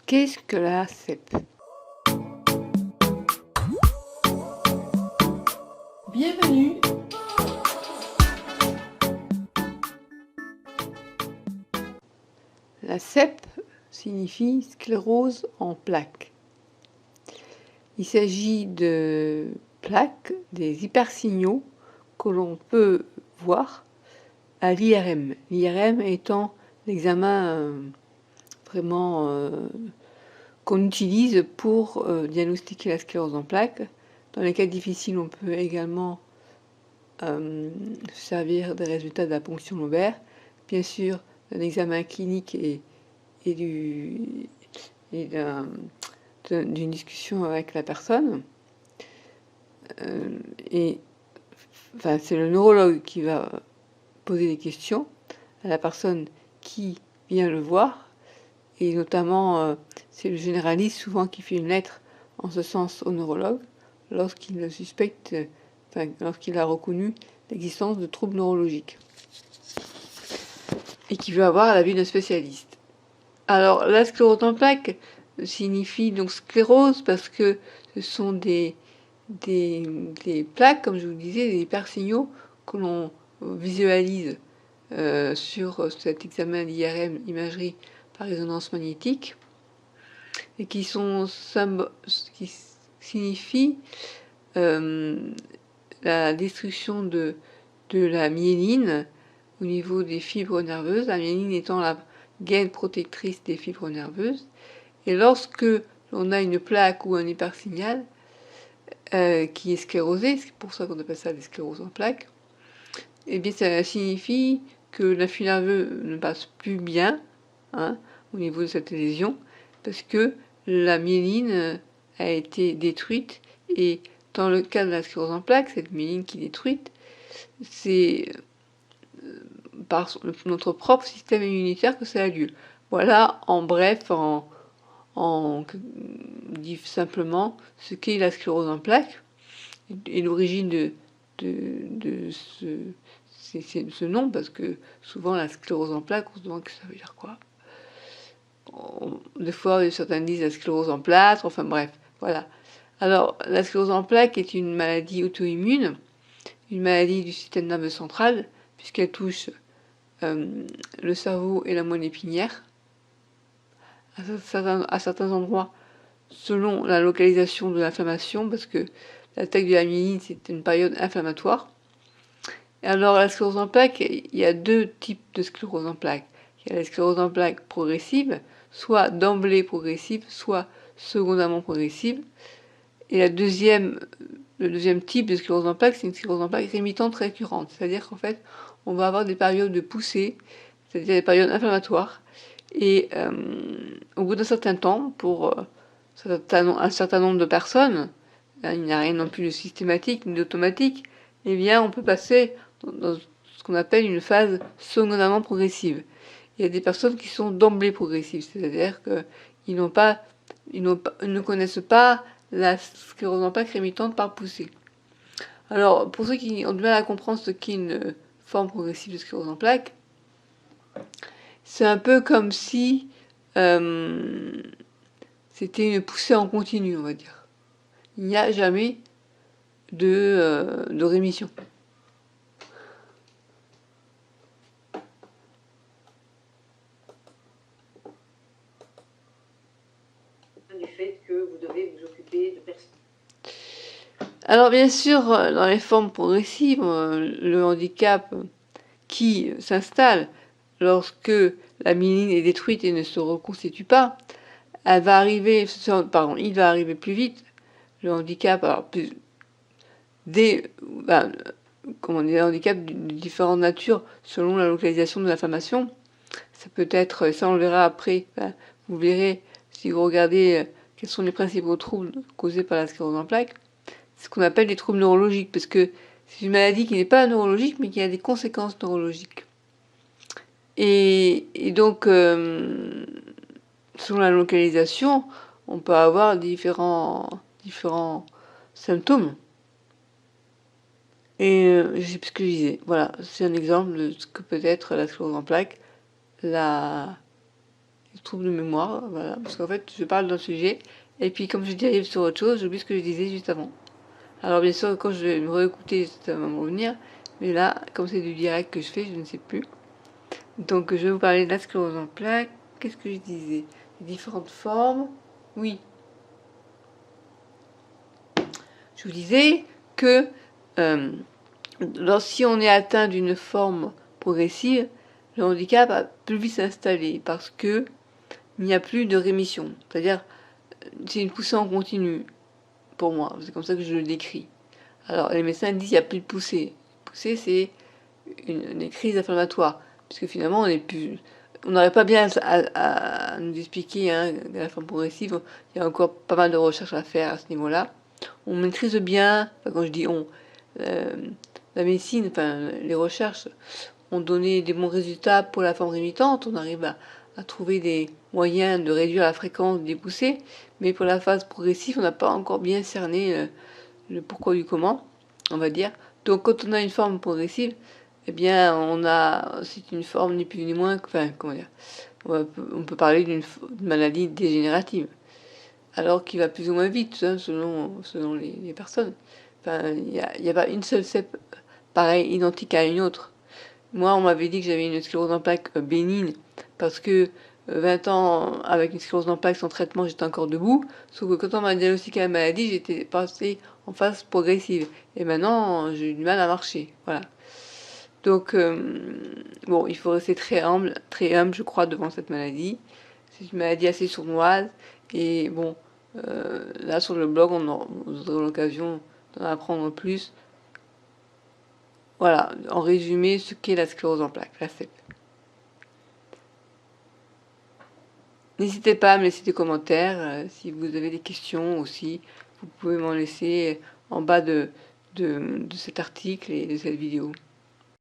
Qu'est-ce que la CEP? Bienvenue. La CEP signifie sclérose en plaques. Il s'agit de plaques, des hypersignaux que l'on peut voir à l'IRM. L'IRM étant l'examen vraiment qu'on utilise pour diagnostiquer la sclérose en plaques. Dans les cas difficiles, on peut également se servir des résultats de la ponction lobaire. Bien sûr, d'un examen clinique et d'une discussion avec la personne. C'est le neurologue qui va poser des questions à la personne qui vient le voir. Et notamment, c'est le généraliste souvent qui fait une lettre en ce sens au neurologue lorsqu'il suspecte, lorsqu'il a reconnu l'existence de troubles neurologiques et qui veut avoir l'avis d'un spécialiste. Alors, la sclérose en plaques signifie donc sclérose parce que ce sont des plaques, comme je vous disais, des hypersignaux que l'on visualise sur cet examen d'IRM, imagerie par résonance magnétique, et qui signifient la destruction de la myéline au niveau des fibres nerveuses, la myéline étant la gaine protectrice des fibres nerveuses. Et lorsque l'on a une plaque ou un hypersignal qui est sclérosé, c'est pour ça qu'on appelle ça des scléroses en plaques, et bien ça signifie que l'influx nerveux ne passe plus bien au niveau de cette lésion, parce que la myéline a été détruite, et dans le cas de la sclérose en plaques, cette myéline qui est détruite, c'est par notre propre système immunitaire que ça a lieu. Voilà, en bref, on dit simplement ce qu'est la sclérose en plaques et l'origine de ce nom, parce que souvent la sclérose en plaques, on se demande que ça veut dire quoi. Des fois, certains disent la sclérose en plâtre, enfin bref, voilà. Alors, la sclérose en plaques est une maladie auto-immune, une maladie du système nerveux central, puisqu'elle touche le cerveau et la moelle épinière. À certains endroits, selon la localisation de l'inflammation, parce que l'attaque de la myéline, c'est une période inflammatoire. Et alors, la sclérose en plaques, il y a deux types de sclérose en plaques. Il y a la sclérose en plaques progressive, soit d'emblée progressive, soit secondairement progressive. Et le deuxième type de sclérose en plaques, c'est une sclérose en plaques rémitante récurrente. C'est-à-dire qu'en fait, on va avoir des périodes de poussée, c'est-à-dire des périodes inflammatoires. Et au bout d'un certain temps, pour un certain nombre de personnes, il n'y a rien non plus de systématique ni d'automatique, eh bien on peut passer dans ce qu'on appelle une phase secondairement progressive. Il y a des personnes qui sont d'emblée progressives, c'est-à-dire qu'ils ne connaissent pas la sclérose en plaques rémitante par poussée. Alors, pour ceux qui ont du mal à comprendre ce qu'est une forme progressive de sclérose en plaques, c'est un peu comme si c'était une poussée en continu, on va dire. Il n'y a jamais de rémission. Du fait que vous devez vous occuper de personnes. Alors bien sûr, dans les formes progressives, le handicap qui s'installe lorsque la myéline est détruite et ne se reconstitue pas, il va arriver plus vite. Le handicap, handicap de différentes natures selon la localisation de l'inflammation. Ça peut être, ça on le verra après, vous verrez si vous regardez quels sont les principaux troubles causés par la sclérose en plaques. C'est ce qu'on appelle des troubles neurologiques, parce que c'est une maladie qui n'est pas neurologique, mais qui a des conséquences neurologiques. Et donc, selon la localisation, on peut avoir différents symptômes. Et je sais plus ce que je disais. Voilà, c'est un exemple de ce que peut être la sclérose en plaques, les trouble de mémoire, voilà, parce qu'en fait, je parle d'un sujet, et puis comme je dérive sur autre chose, j'oublie ce que je disais juste avant. Alors bien sûr, quand je vais me réécouter, ça va me revenir, mais là, comme c'est du direct que je fais, je ne sais plus. Donc je vais vous parler de la sclérose en plaques. Qu'est-ce que je disais? Les différentes formes. Oui. Je vous disais que si on est atteint d'une forme progressive, le handicap a plus vite s'installer parce que il n'y a plus de rémission. C'est-à-dire, c'est une poussée en continu pour moi. C'est comme ça que je le décris. Alors, les médecins disent qu'il n'y a plus de poussée. Poussée, c'est une crise inflammatoire. Puisque finalement, on n'aurait pas bien à nous expliquer hein, la forme progressive. Il y a encore pas mal de recherches à faire à ce niveau-là. On maîtrise bien, enfin, quand je dis on, la médecine, enfin, les recherches ont donné des bons résultats pour la forme rémitante. On arrive à trouver des moyens de réduire la fréquence des poussées. Mais pour la phase progressive, on n'a pas encore bien cerné le pourquoi du comment, on va dire. Donc quand on a une forme progressive, eh bien c'est une forme ni plus ni moins, enfin comment dire, on peut parler d'une maladie dégénérative, alors qui va plus ou moins vite hein, selon les personnes. Enfin, il n'y a pas une seule cèpe pareille, identique à une autre. Moi, on m'avait dit que j'avais une sclérose en plaques bénigne parce que 20 ans avec une sclérose en plaques sans traitement, j'étais encore debout. Sauf que quand on m'a diagnostiqué la maladie, j'étais passée en phase progressive. Et maintenant, j'ai eu du mal à marcher. Voilà. Donc, bon, il faut rester très humble, je crois, devant cette maladie. C'est une maladie assez sournoise. Et bon, là, sur le blog, on aura l'occasion d'en apprendre plus. Voilà, en résumé, ce qu'est la sclérose en plaques, la CEP. N'hésitez pas à me laisser des commentaires. Si vous avez des questions aussi, vous pouvez m'en laisser en bas de cet article et de cette vidéo.